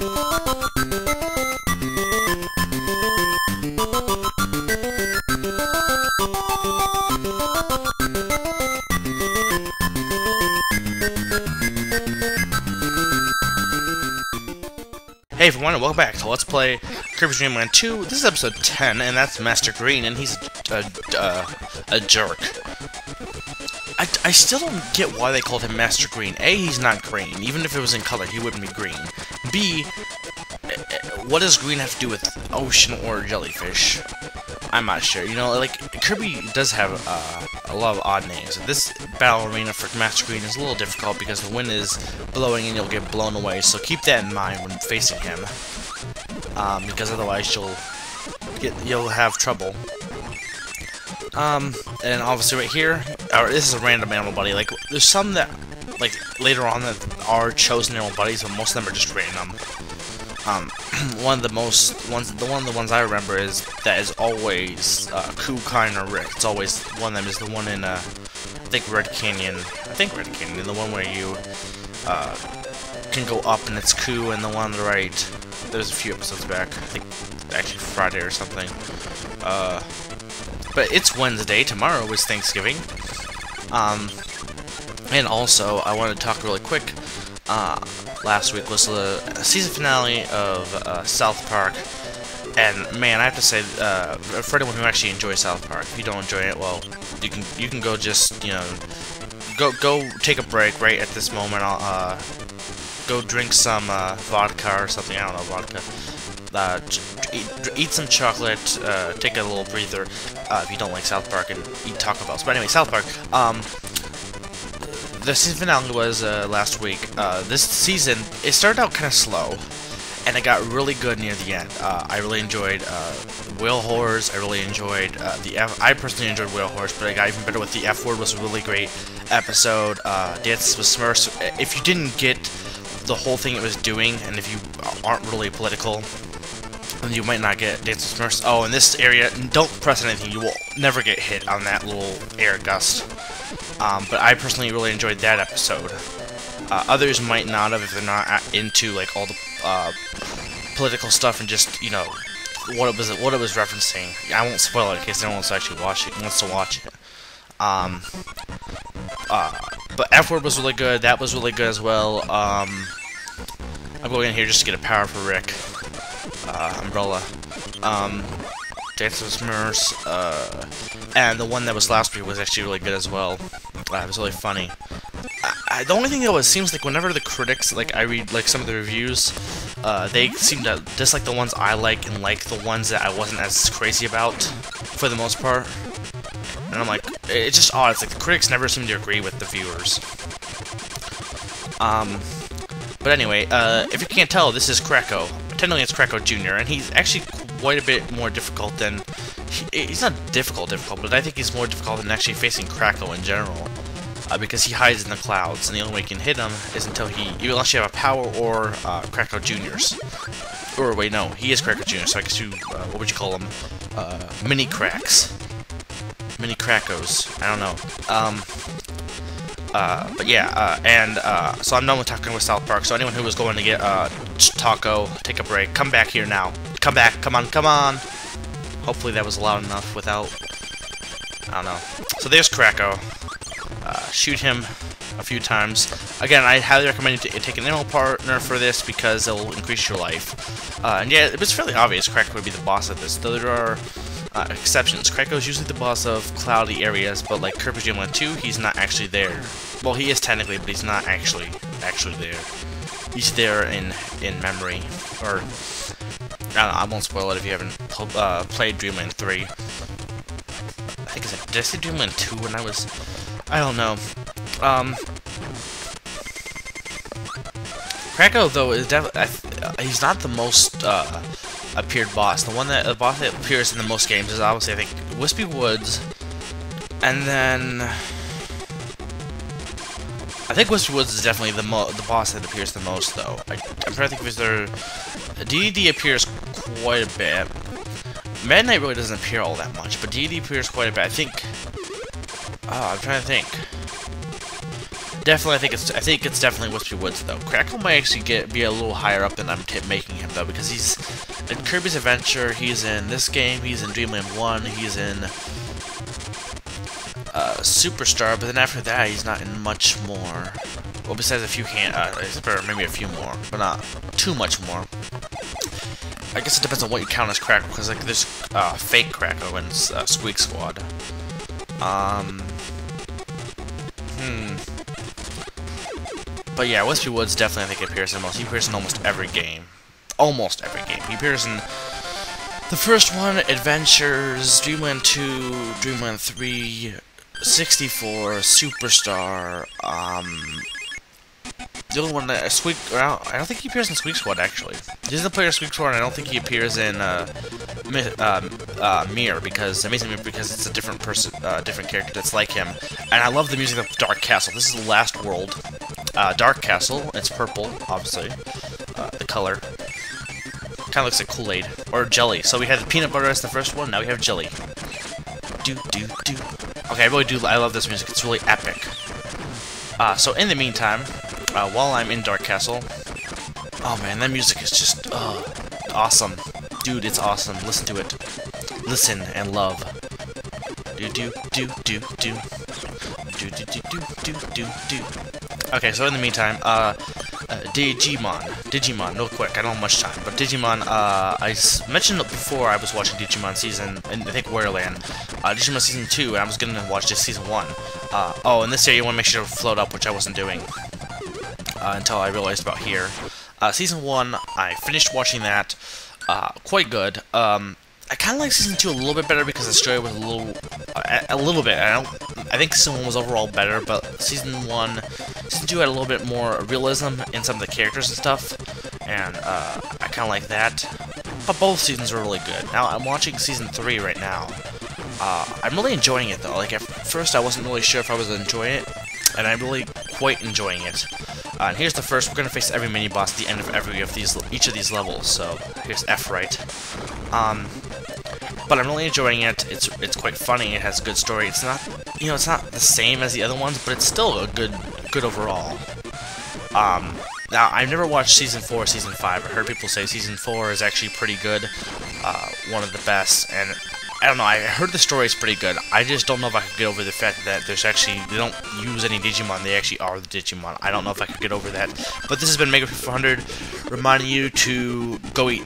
Hey everyone, and welcome back to Let's Play Kirby Dream Land 2. This is episode 10, and that's Master Green, and he's a jerk. I still don't get why they called him Master Green. A, he's not green. Even if it was in color, he wouldn't be green. B, what does green have to do with ocean or jellyfish? I'm not sure. You know, like, Kirby does have a lot of odd names. This battle arena for Master Green is a little difficult because the wind is blowing and you'll get blown away, so keep that in mind when facing him. Because otherwise you'll have trouble. And obviously right here, this is a random animal buddy. Like, there's some that, like, later on that are chosen animal buddies, but most of them are just random. One of the ones I remember is always Kukai or Rick. It's always one of them is the one in I think Red Canyon, the one where you can go up and it's Ku, and the one on the right. There's a few episodes back. I think actually Friday or something. But it's Wednesday. Tomorrow is Thanksgiving. And also I wanted to talk really quick. Last week was the season finale of South Park, and man, I have to say, for anyone who actually enjoys South Park, if you don't enjoy it, well, you can go just, you know, go take a break right at this moment. I'll go drink some vodka or something. I don't know, vodka. Eat some chocolate. Take a little breather if you don't like South Park, and eat Taco Bells. But anyway, South Park. The season finale was last week. This season, it started out kind of slow, and it got really good near the end. I really enjoyed Whale Horrors. I really enjoyed I personally enjoyed Whale Horrors, but it got even better with the F Word. Was a really great episode. Dances with Smurfs. If you didn't get the whole thing it was doing, and if you aren't really political, then you might not get Dances with Smurfs. Oh, in this area, don't press anything. You will never get hit on that little air gust. But I personally really enjoyed that episode. Others might not have if they're not into like all the political stuff and just, you know, what it was referencing. I won't spoil it in case anyone wants to actually watch it. But F-Word was really good. That was really good as well. I'm going in here just to get a power for Rick. Umbrella. Dance with Smurfs, and the one that was last week was actually really good as well. It was really funny. The only thing though, it seems like whenever the critics, like I read like some of the reviews, they seem to dislike the ones I like and like the ones that I wasn't as crazy about, for the most part. And I'm like, it's just odd. It's like the critics never seem to agree with the viewers. But anyway, if you can't tell, this is Kracko. Technically it's Kracko Jr., and he's actually quite a bit more difficult than... He's not difficult, but I think he's more difficult than actually facing Kracko in general. Because he hides in the clouds, and the only way you can hit him is unless you have a power or Kracko Jr.'s. Or wait, no, he is Kracko Jr., so I guess you, what would you call them? Mini Cracks. Mini Krackos. I don't know. But yeah, so I'm done with talking with South Park, so anyone who was going to get taco, take a break, come back here now. Come back, come on. Hopefully that was loud enough without, I don't know. So there's Kracko. Shoot him a few times. Again, I highly recommend you take an animal partner for this because it'll increase your life. And yeah, it was fairly obvious Kracko would be the boss of this, though there are exceptions. Kracko is usually the boss of cloudy areas, but like Kirby Dream Land 2, he's not actually there. Well, he is technically, but he's not actually there. He's there in memory, or I don't know, I won't spoil it if you haven't played Dream Land 3. I think did I say Dream Land 2 when I was? I don't know. Kracko though is definitely he's not the most appeared boss. The boss that appears in the most games is obviously, I think, Wispy Woods, and then I think Wispy Woods is definitely the boss that appears the most, though. I'm trying to think if there. DD appears quite a bit. Meta Knight really doesn't appear all that much, but DD appears quite a bit. I think. Oh, I'm trying to think. definitely, I think it's definitely Wispy Woods though. Kracko might actually be a little higher up than I'm making him though, because he's in Kirby's Adventure, he's in this game, he's in Dreamland 1, he's in Superstar, but then after that he's not in much more. Well, besides a few maybe a few more, but not too much more. I guess it depends on what you count as Kracko, because like there's fake Kracko and Squeak Squad. But yeah, Wispy Woods definitely I think appears in most. He appears in almost every game. Almost every game. He appears in the first one, Adventures, Dreamland 2, Dreamland 3, 64, Superstar, the other one, I don't think he appears in Squeak Squad, actually. He doesn't play Squeak Squad, and I don't think he appears in Mirror, because Amazing Mirror, because it's a different person, different character that's like him. And I love the music of Dark Castle. This is the last world. Dark Castle. It's purple, obviously. The color. Kind of looks like Kool-Aid. Or jelly. So we had the peanut butter as the first one, now we have jelly. Okay, I love this music. It's really epic. So in the meantime, while I'm in Dark Castle, oh man, that music is just awesome. Dude, it's awesome. Listen to it. Listen and love. Okay, so in the meantime, Digimon, real quick, I don't have much time, but Digimon, I mentioned before I was watching Digimon season, I think Warrior Land, Digimon season 2, and I was gonna watch just season 1. Oh, in this area you want to make sure to float up, which I wasn't doing, until I realized about here. Season 1, I finished watching that, quite good. I kind of like season 2 a little bit better because the story was a little bit. I think season 1 was overall better, but season 2 had a little bit more realism in some of the characters and stuff, and I kind of like that. But both seasons were really good. Now I'm watching season 3 right now. I'm really enjoying it though. Like at first I wasn't really sure if I was enjoying it, and I'm really quite enjoying it. And here's the first. We're gonna face every mini boss at the end of each of these levels. So here's F right. But I'm really enjoying it. It's quite funny. It has a good story. It's not, it's not the same as the other ones, but it's still a good overall. Now I've never watched season 4 or season 5. I heard people say season 4 is actually pretty good, one of the best, and I don't know, I heard the story is pretty good. I just don't know if I could get over the fact that they don't use any Digimon, they actually are the Digimon. I don't know if I could get over that. But this has been Mega 400, reminding you to go eat